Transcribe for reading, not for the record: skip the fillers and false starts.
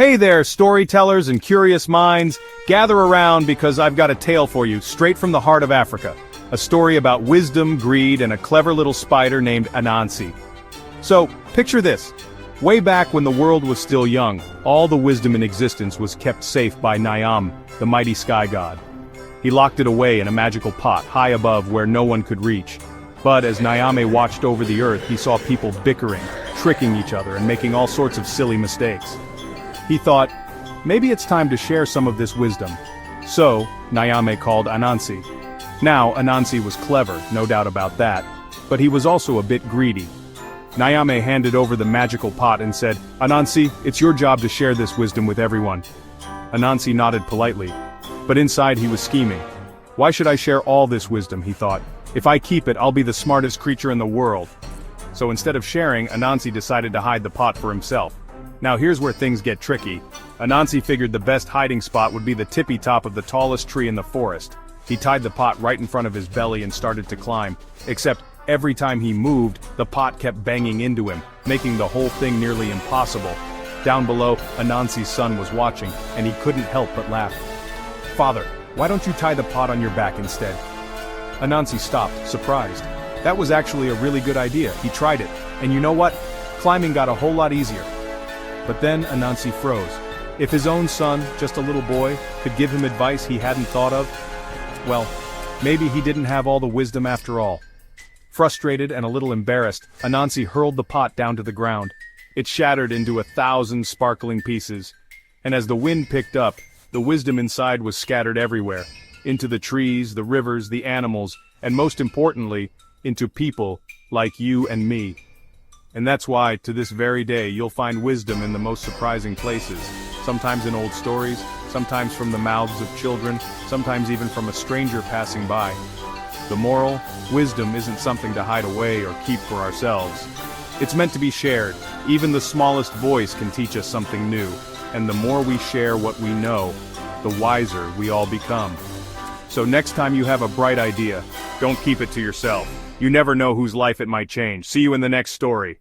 Hey there, storytellers and curious minds. Gather around because I've got a tale for you, straight from the heart of Africa. A story about wisdom, greed, and a clever little spider named Anansi. So, picture this. Way back when the world was still young, all the wisdom in existence was kept safe by Nyam, the mighty sky god. He locked it away in a magical pot, high above where no one could reach. But as Nyame watched over the earth, he saw people bickering, tricking each other, and making all sorts of silly mistakes. He thought, maybe it's time to share some of this wisdom. So, Nyame called Anansi. Now, Anansi was clever, no doubt about that, but he was also a bit greedy. Nyame handed over the magical pot and said, "Anansi, it's your job to share this wisdom with everyone." Anansi nodded politely, but inside he was scheming. Why should I share all this wisdom, he thought. If I keep it, I'll be the smartest creature in the world. So instead of sharing, Anansi decided to hide the pot for himself. Now here's where things get tricky. Anansi figured the best hiding spot would be the tippy top of the tallest tree in the forest. He tied the pot right in front of his belly and started to climb. Except, every time he moved, the pot kept banging into him, making the whole thing nearly impossible. Down below, Anansi's son was watching, and he couldn't help but laugh. "Father, why don't you tie the pot on your back instead?" Anansi stopped, surprised. That was actually a really good idea. He tried it, and you know what? Climbing got a whole lot easier. But then Anansi froze. If his own son, just a little boy, could give him advice he hadn't thought of, well, maybe he didn't have all the wisdom after all. Frustrated and a little embarrassed, Anansi hurled the pot down to the ground. It shattered into 1,000 sparkling pieces. And as the wind picked up, the wisdom inside was scattered everywhere. Into the trees, the rivers, the animals, and most importantly, into people like you and me. And that's why, to this very day, you'll find wisdom in the most surprising places. Sometimes in old stories, sometimes from the mouths of children, sometimes even from a stranger passing by. The moral, wisdom isn't something to hide away or keep for ourselves. It's meant to be shared. Even the smallest voice can teach us something new. And the more we share what we know, the wiser we all become. So next time you have a bright idea, don't keep it to yourself. You never know whose life it might change. See you in the next story.